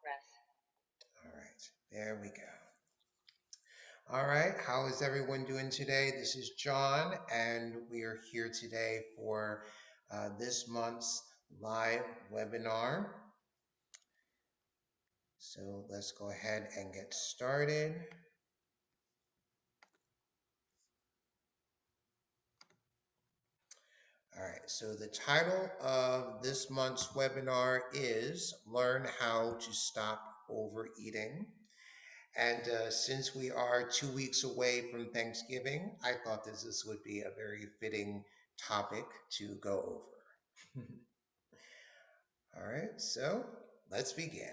All right, there we go. All right, how is everyone doing today? This is John, and we are here today for this month's live webinar. So let's go ahead and get started. All right, so the title of this month's webinar is Learn How to Stop Overeating. And since we are 2 weeks away from Thanksgiving, I thought this would be a very fitting topic to go over. All right, so let's begin.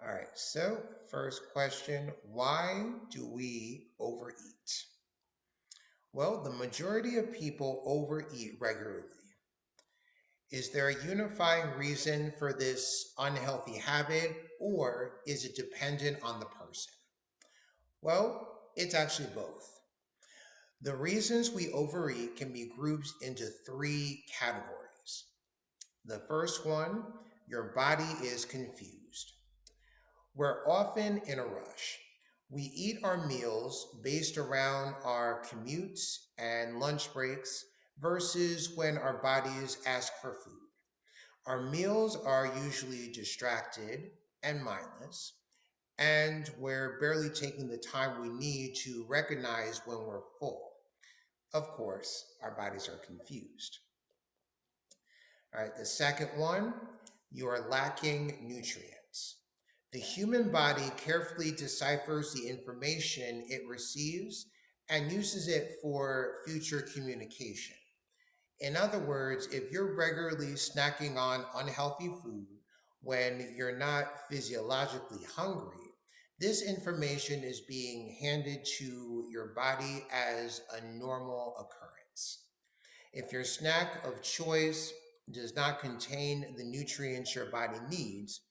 All right, so first question, why do we overeat? Well, the majority of people overeat regularly. Is there a unifying reason for this unhealthy habit, or is it dependent on the person? Well, it's actually both. The reasons we overeat can be grouped into three categories. The first one, your body is confused. We're often in a rush. We eat our meals based around our commutes and lunch breaks versus when our bodies ask for food. Our meals are usually distracted and mindless, and we're barely taking the time we need to recognize when we're full. Of course, our bodies are confused. All right, the second one, you are lacking nutrients. The human body carefully deciphers the information it receives and uses it for future communication. In other words, if you're regularly snacking on unhealthy food when you're not physiologically hungry, this information is being handed to your body as a normal occurrence. If your snack of choice does not contain the nutrients your body needs,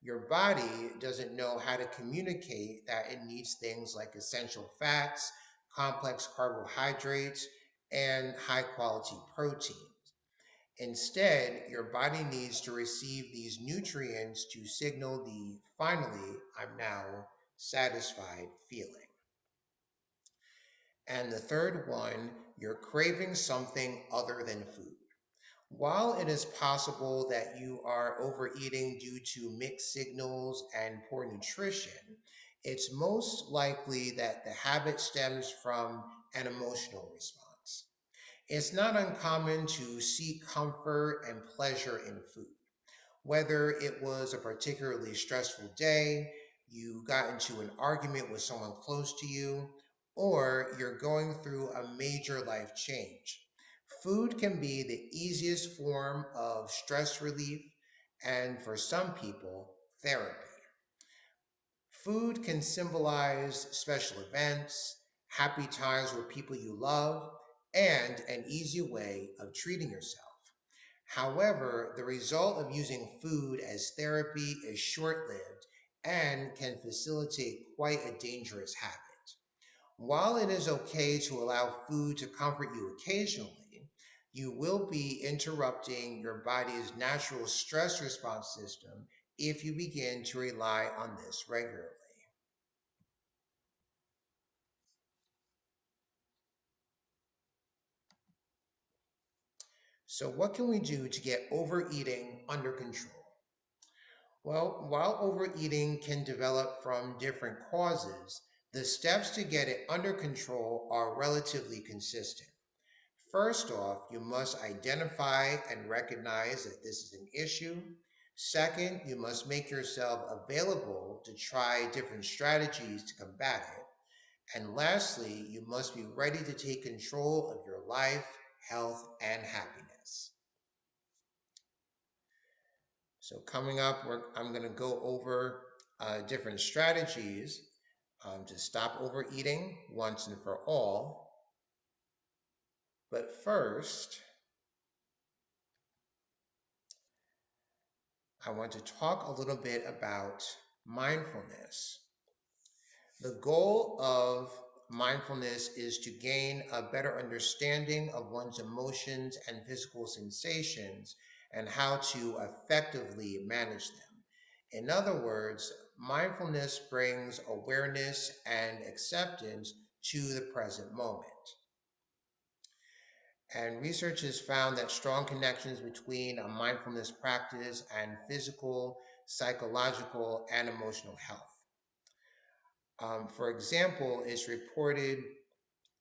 your body doesn't know how to communicate that it needs things like essential fats, complex carbohydrates, and high quality protein. Instead, your body needs to receive these nutrients to signal the finally, I'm now satisfied feeling. And the third one, you're craving something other than food. While it is possible that you are overeating due to mixed signals and poor nutrition, it's most likely that the habit stems from an emotional response. It's not uncommon to seek comfort and pleasure in food. Whether it was a particularly stressful day, you got into an argument with someone close to you, or you're going through a major life change. Food can be the easiest form of stress relief and, for some people, therapy. Food can symbolize special events, happy times with people you love, and an easy way of treating yourself. However, the result of using food as therapy is short lived and can facilitate quite a dangerous habit. While it is okay to allow food to comfort you occasionally, you will be interrupting your body's natural stress response system if you begin to rely on this regularly. So, what can we do to get overeating under control? Well, while overeating can develop from different causes, the steps to get it under control are relatively consistent. First off, you must identify and recognize that this is an issue. Second, you must make yourself available to try different strategies to combat it. And lastly, you must be ready to take control of your life, health, and happiness. So coming up, I'm going to go over different strategies to stop overeating once and for all. But first, I want to talk a little bit about mindfulness. The goal of mindfulness is to gain a better understanding of one's emotions and physical sensations and how to effectively manage them. In other words, mindfulness brings awareness and acceptance to the present moment. And research has found that strong connections between a mindfulness practice and physical, psychological, and emotional health. For example, it's reported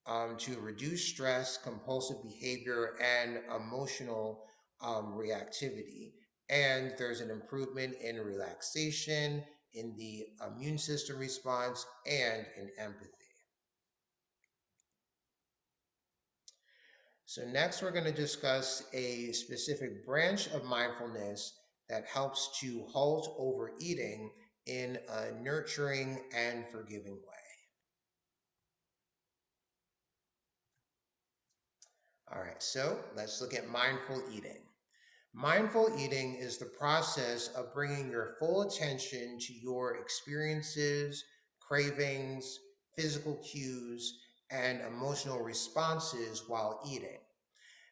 to reduce stress, compulsive behavior, and emotional reactivity. And there's an improvement in relaxation, in the immune system response, and in empathy. So, next, we're going to discuss a specific branch of mindfulness that helps to halt overeating in a nurturing and forgiving way. All right, so let's look at mindful eating. Mindful eating is the process of bringing your full attention to your experiences, cravings, physical cues, and emotional responses while eating.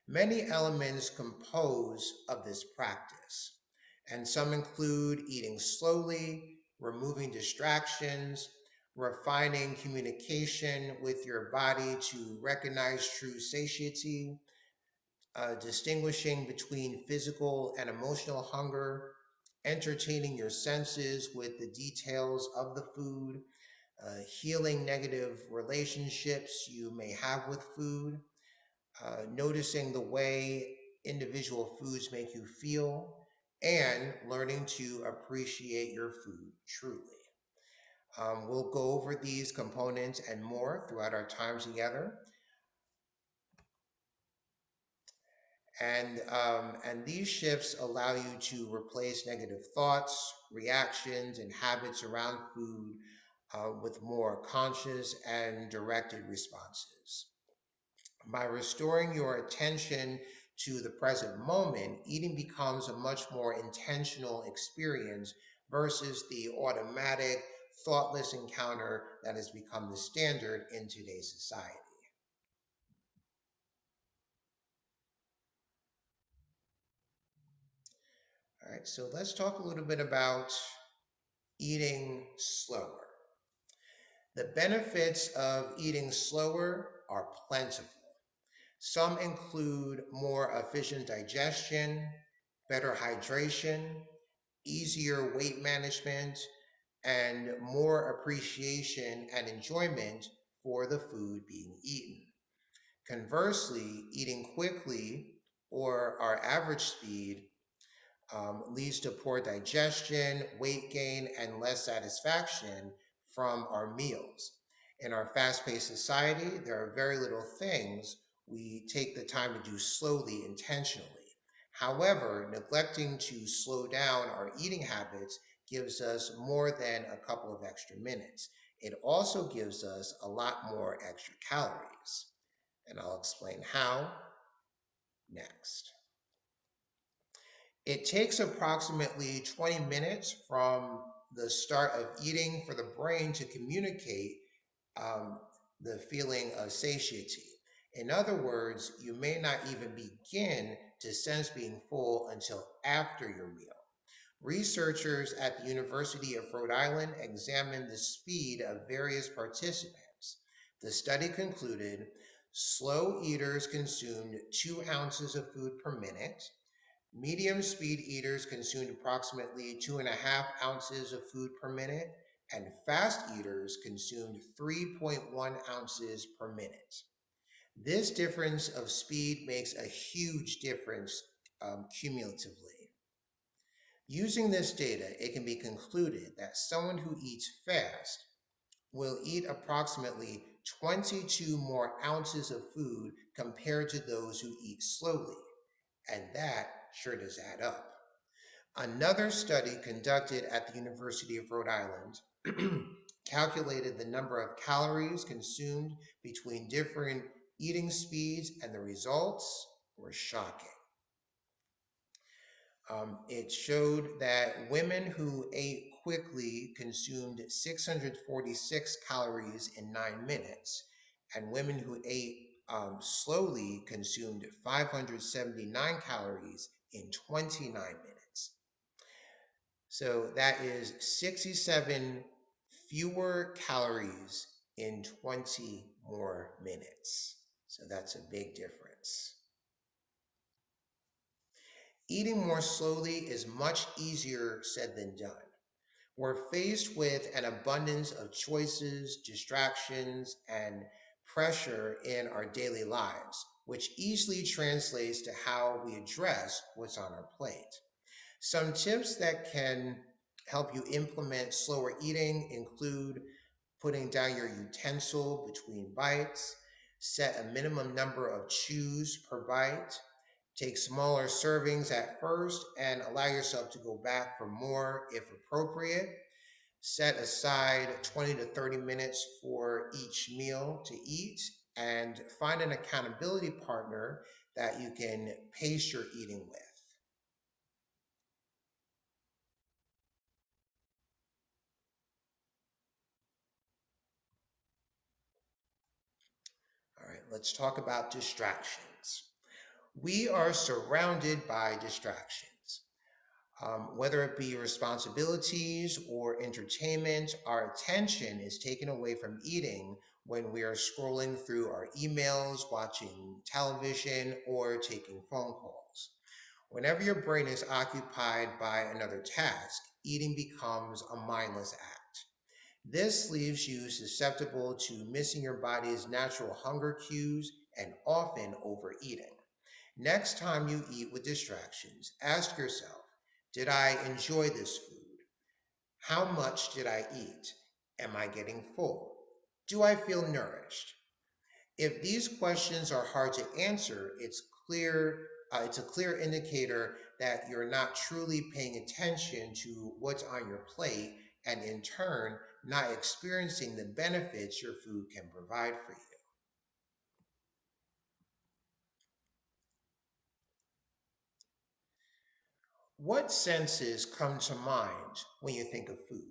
Many elements compose of this practice, and some include eating slowly, removing distractions, refining communication with your body to recognize true satiety, distinguishing between physical and emotional hunger, entertaining your senses with the details of the food, healing negative relationships you may have with food, noticing the way individual foods make you feel, and learning to appreciate your food truly. We'll go over these components and more throughout our time together. And these shifts allow you to replace negative thoughts, reactions, and habits around food with more conscious and directed responses. By restoring your attention to the present moment, eating becomes a much more intentional experience versus the automatic, thoughtless encounter that has become the standard in today's society. All right, so let's talk a little bit about eating slower. The benefits of eating slower are plentiful. Some include more efficient digestion, better hydration, easier weight management, and more appreciation and enjoyment for the food being eaten. Conversely, eating quickly or our average speed leads to poor digestion, weight gain, and less satisfaction from our meals. In our fast paced society, there are very little things we take the time to do slowly, intentionally. However, neglecting to slow down our eating habits gives us more than a couple of extra minutes. It also gives us a lot more extra calories. And I'll explain how next. It takes approximately 20 minutes from the start of eating for the brain to communicate um, the feeling of satiety. In other words, you may not even begin to sense being full until after your meal. Researchers at the University of Rhode Island examined the speed of various participants. The study concluded slow eaters consumed 2 ounces of food per minute. Medium speed eaters consumed approximately 2.5 ounces of food per minute, and fast eaters consumed 3.1 ounces per minute. This difference of speed makes a huge difference cumulatively. Using this data, it can be concluded that someone who eats fast will eat approximately 22 more ounces of food compared to those who eat slowly. And that sure does add up. Another study conducted at the University of Rhode Island calculated the number of calories consumed between different eating speeds, and the results were shocking. It showed that women who ate quickly consumed 646 calories in 9 minutes, and women who ate slowly consumed 579 calories in 29 minutes. So that is 67 fewer calories in 20 more minutes. So that's a big difference. Eating more slowly is much easier said than done. We're faced with an abundance of choices, distractions, and pressure in our daily lives, which easily translates to how we address what's on our plate. Some tips that can help you implement slower eating include putting down your utensil between bites, set a minimum number of chews per bite, take smaller servings at first, and allow yourself to go back for more if appropriate. Set aside 20 to 30 minutes for each meal to eat, and find an accountability partner that you can pace your eating with. All right, let's talk about distractions. We are surrounded by distractions. Whether it be responsibilities or entertainment, our attention is taken away from eating when we are scrolling through our emails, watching television, or taking phone calls. Whenever your brain is occupied by another task, eating becomes a mindless act. This leaves you susceptible to missing your body's natural hunger cues and often overeating. Next time you eat with distractions, ask yourself, did I enjoy this food? How much did I eat? Am I getting full? Do I feel nourished? If these questions are hard to answer, it's a clear indicator that you're not truly paying attention to what's on your plate and in turn not experiencing the benefits your food can provide for you. What senses come to mind when you think of food?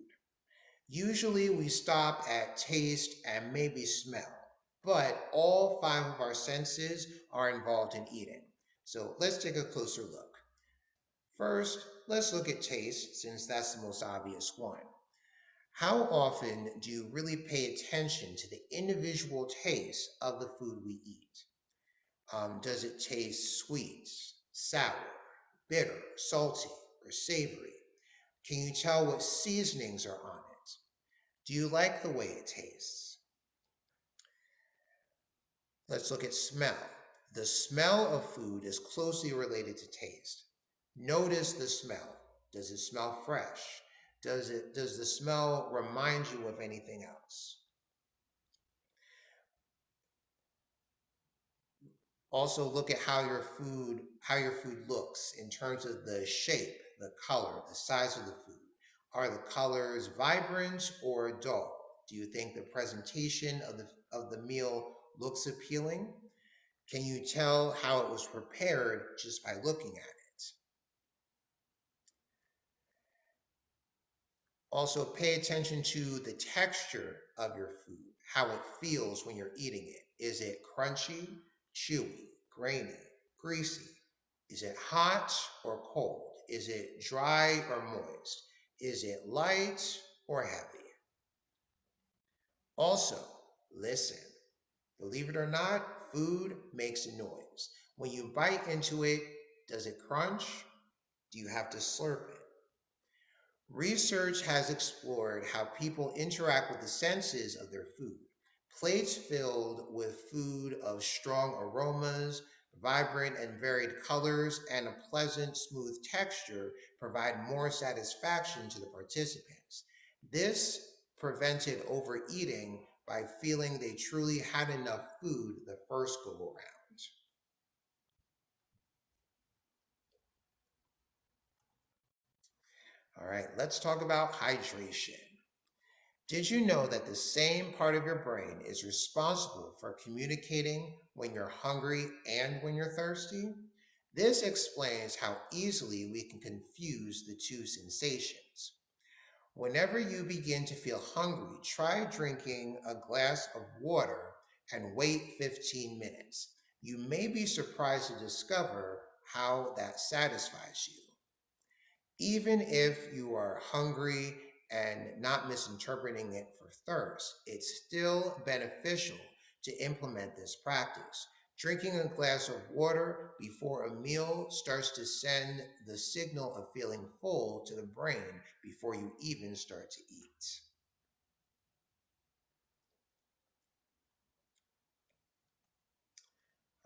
Usually we stop at taste and maybe smell, but all five of our senses are involved in eating. So let's take a closer look. First, let's look at taste since that's the most obvious one. How often do you really pay attention to the individual taste of the food we eat? Does it taste sweet, sour, bitter, salty, or savory? Can you tell what seasonings are on it? Do you like the way it tastes? Let's look at smell. The smell of food is closely related to taste. Notice the smell. Does it smell fresh? Does the smell remind you of anything else? Also look at how your food looks in terms of the shape, the color, the size of the food. Are the colors vibrant or dull? Do you think the presentation of the meal looks appealing? Can you tell how it was prepared just by looking at it? Also, pay attention to the texture of your food, how it feels when you're eating it. Is it crunchy, chewy, grainy, greasy? Is it hot or cold? Is it dry or moist? Is it light or heavy? Also, listen. Believe it or not, food makes a noise. When you bite into it, does it crunch? Do you have to slurp it? Research has explored how people interact with the senses of their food. Plates filled with food of strong aromas, vibrant and varied colors, and a pleasant, smooth texture provide more satisfaction to the participants. This prevented overeating by feeling they truly had enough food the first go around. All right, let's talk about hydration. Did you know that the same part of your brain is responsible for communicating when you're hungry and when you're thirsty? This explains how easily we can confuse the two sensations. Whenever you begin to feel hungry, try drinking a glass of water and wait 15 minutes. You may be surprised to discover how that satisfies you. Even if you are hungry and not misinterpreting it for thirst, it's still beneficial to implement this practice. Drinking a glass of water before a meal starts to send the signal of feeling full to the brain before you even start to eat.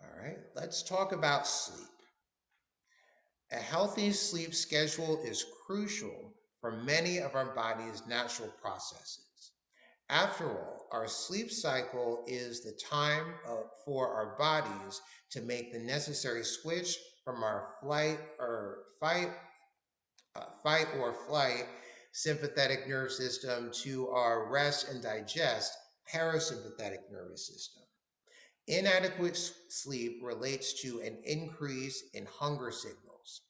All right, let's talk about sleep. A healthy sleep schedule is crucial for many of our body's natural processes. After all, our sleep cycle is the time for our bodies to make the necessary switch from our fight or flight sympathetic nerve system to our rest and digest parasympathetic nervous system. Inadequate sleep relates to an increase in hunger signals.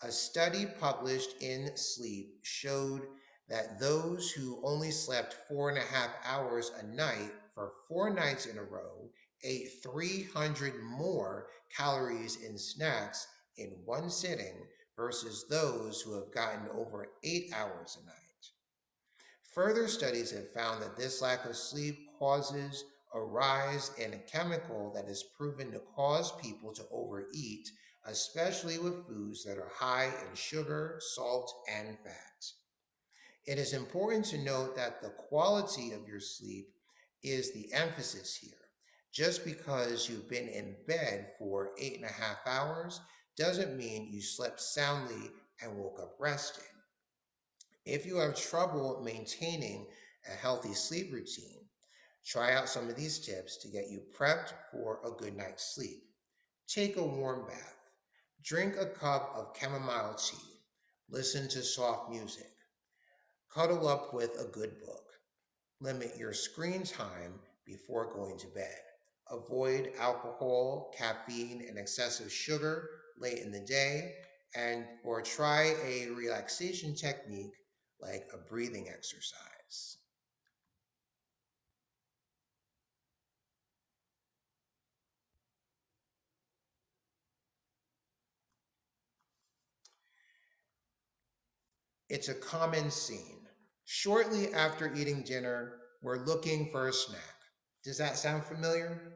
A study published in Sleep showed that those who only slept 4.5 hours a night for 4 nights in a row ate 300 more calories in snacks in one sitting versus those who have gotten over 8 hours a night. Further studies have found that this lack of sleep causes a rise in a chemical that is proven to cause people to overeat, especially with foods that are high in sugar, salt, and fat. It is important to note that the quality of your sleep is the emphasis here. Just because you've been in bed for 8.5 hours doesn't mean you slept soundly and woke up rested. If you have trouble maintaining a healthy sleep routine, try out some of these tips to get you prepped for a good night's sleep. Take a warm bath. Drink a cup of chamomile tea. Listen to soft music. Cuddle up with a good book. Limit your screen time before going to bed. Avoid alcohol, caffeine, and excessive sugar late in the day, and or try a relaxation technique like a breathing exercise. It's a common scene. Shortly after eating dinner, we're looking for a snack. Does that sound familiar?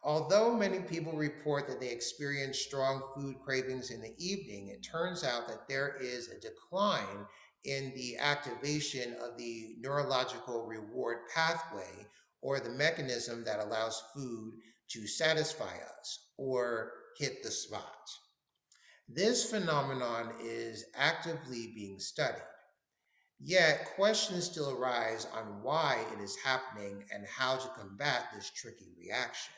Although many people report that they experience strong food cravings in the evening, it turns out that there is a decline in the activation of the neurological reward pathway or the mechanism that allows food to satisfy us or hit the spot. This phenomenon is actively being studied. Yet, questions still arise on why it is happening and how to combat this tricky reaction.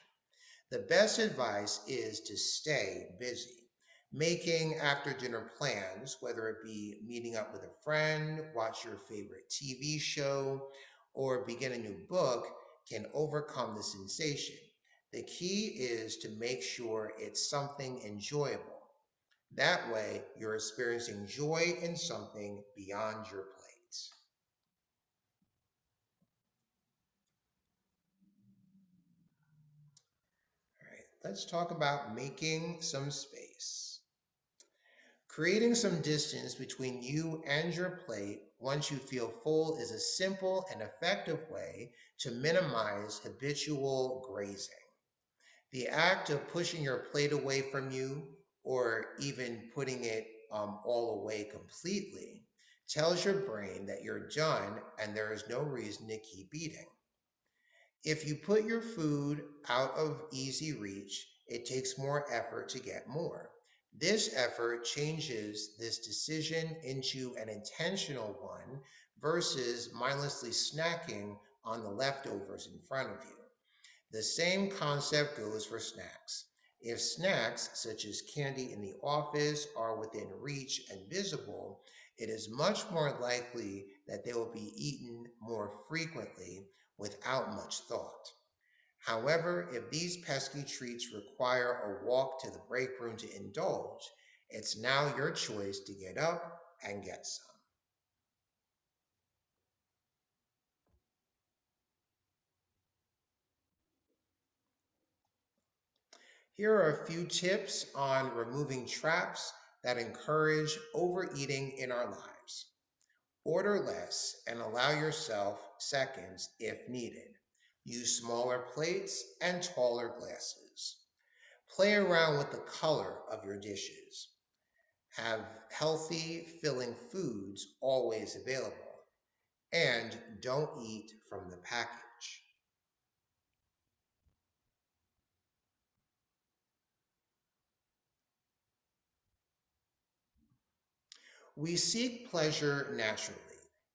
The best advice is to stay busy. Making after dinner plans, whether it be meeting up with a friend, watch your favorite TV show, or begin a new book, can overcome the sensation. The key is to make sure it's something enjoyable. That way, you're experiencing joy in something beyond your plate. All right, let's talk about making some space. Creating some distance between you and your plate once you feel full is a simple and effective way to minimize habitual grazing. The act of pushing your plate away from you, or even putting it all away completely, tells your brain that you're done and there is no reason to keep eating. If you put your food out of easy reach, it takes more effort to get more. This effort changes this decision into an intentional one versus mindlessly snacking on the leftovers in front of you. The same concept goes for snacks. If snacks, such as candy in the office, are within reach and visible, it is much more likely that they will be eaten more frequently without much thought. However, if these pesky treats require a walk to the break room to indulge, it's now your choice to get up and get some. Here are a few tips on removing traps that encourage overeating in our lives. Order less and allow yourself seconds if needed. Use smaller plates and taller glasses. Play around with the color of your dishes. Have healthy, filling foods always available. And don't eat from the package. We seek pleasure naturally.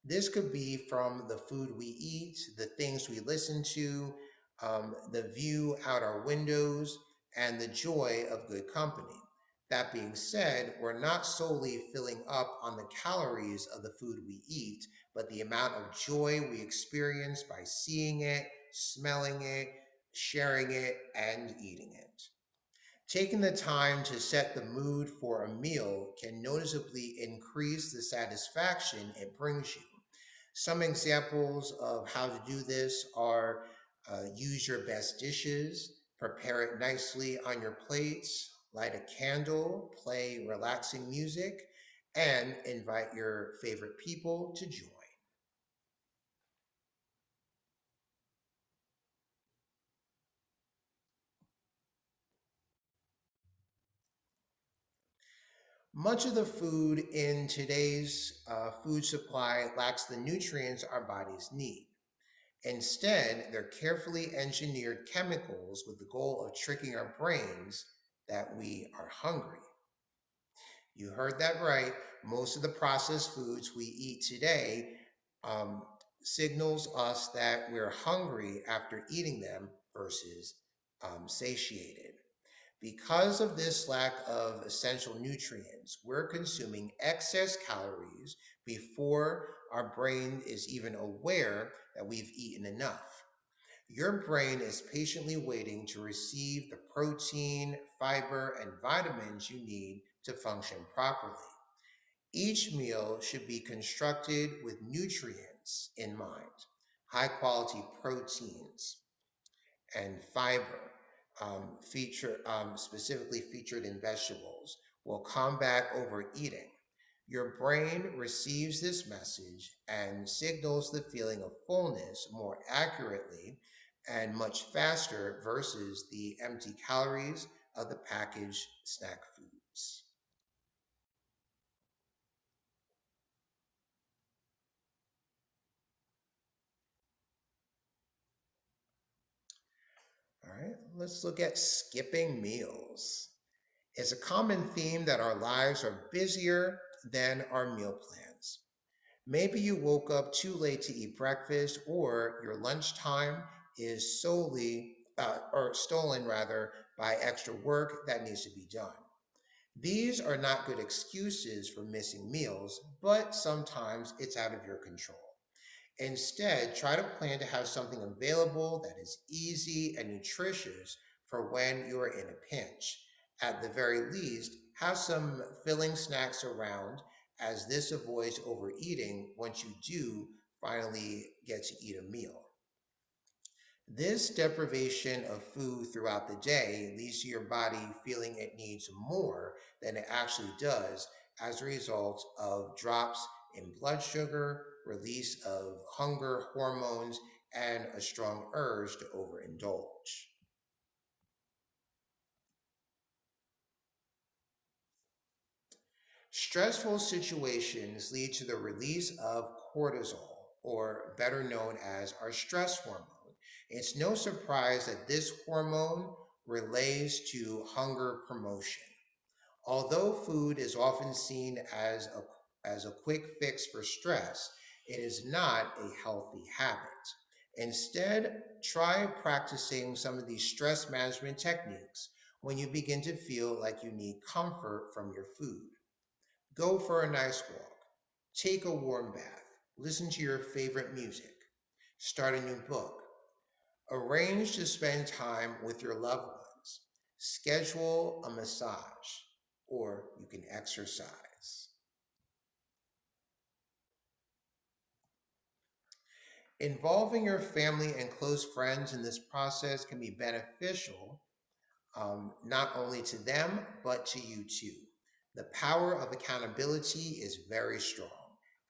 This could be from the food we eat, the things we listen to, the view out our windows, and the joy of good company. That being said, we're not solely filling up on the calories of the food we eat, but the amount of joy we experience by seeing it, smelling it, sharing it, and eating it. Taking the time to set the mood for a meal can noticeably increase the satisfaction it brings you. Some examples of how to do this are use your best dishes, prepare it nicely on your plates, light a candle, play relaxing music, and invite your favorite people to join. Much of the food in today's food supply lacks the nutrients our bodies need. Instead, they're carefully engineered chemicals with the goal of tricking our brains that we are hungry. You heard that right. Most of the processed foods we eat today um, signals us that we're hungry after eating them versus satiated. Because of this lack of essential nutrients, we're consuming excess calories before our brain is even aware that we've eaten enough. Your brain is patiently waiting to receive the protein, fiber, and vitamins you need to function properly. Each meal should be constructed with nutrients in mind, high quality proteins, and fiber, specifically featured in vegetables, will combat overeating. Your brain receives this message and signals the feeling of fullness more accurately and much faster versus the empty calories of the packaged snack foods. All right, let's look at skipping meals. It's a common theme that our lives are busier than our meal plans. Maybe you woke up too late to eat breakfast, or your lunchtime is or stolen rather, by extra work that needs to be done. These are not good excuses for missing meals, but sometimes it's out of your control. Instead, try to plan to have something available that is easy and nutritious for when you are in a pinch. At the very least, have some filling snacks around, as this avoids overeating once you do finally get to eat a meal. This deprivation of food throughout the day leads to your body feeling it needs more than it actually does as a result of drops in blood sugar, release of hunger hormones, and a strong urge to overindulge. Stressful situations lead to the release of cortisol, or better known as our stress hormone. It's no surprise that this hormone relates to hunger promotion. Although food is often seen as a quick fix for stress, it is not a healthy habit. Instead, try practicing some of these stress management techniques when you begin to feel like you need comfort from your food. Go for a nice walk. Take a warm bath. Listen to your favorite music. Start a new book. Arrange to spend time with your loved ones. Schedule a massage, or you can exercise. Involving your family and close friends in this process can be beneficial, not only to them, but to you too. The power of accountability is very strong.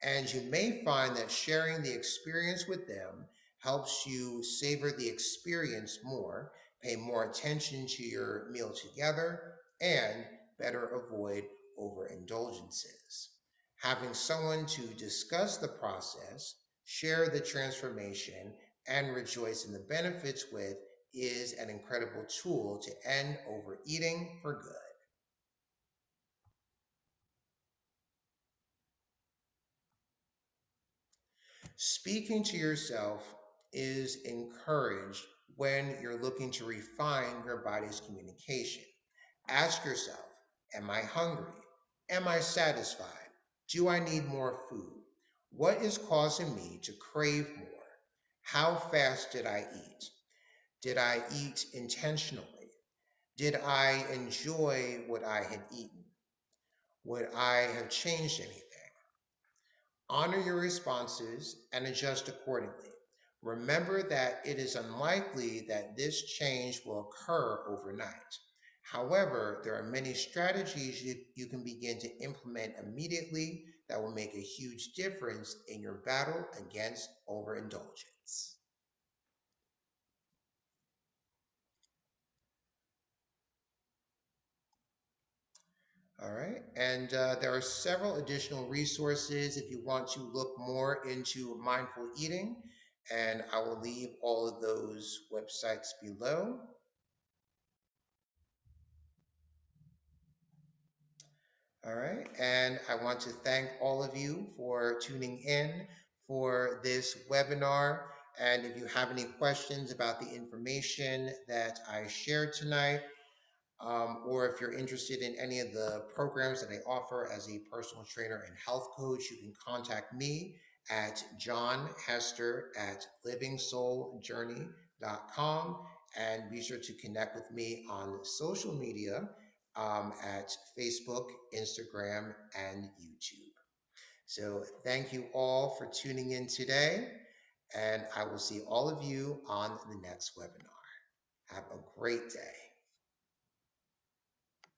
And you may find that sharing the experience with them helps you savor the experience more, pay more attention to your meal together, and better avoid overindulgences. Having someone to discuss the process, share the transformation, and rejoice in the benefits with is an incredible tool to end overeating for good. Speaking to yourself is encouraged when you're looking to refine your body's communication. Ask yourself, am I hungry? Am I satisfied? Do I need more food? What is causing me to crave more? How fast did I eat? Did I eat intentionally? Did I enjoy what I had eaten? Would I have changed anything? Honor your responses and adjust accordingly. Remember that it is unlikely that this change will occur overnight. However, there are many strategies you can begin to implement immediately that will make a huge difference in your battle against overindulgence. All right. And there are several additional resources if you want to look more into mindful eating. And I will leave all of those websites below. All right. And I want to thank all of you for tuning in for this webinar. And if you have any questions about the information that I shared tonight, or if you're interested in any of the programs that I offer as a personal trainer and health coach, you can contact me at johnhester@livingsouljourney.com, and be sure to connect with me on social media at Facebook, Instagram, and YouTube. So thank you all for tuning in today, and I will see all of you on the next webinar. Have a great day.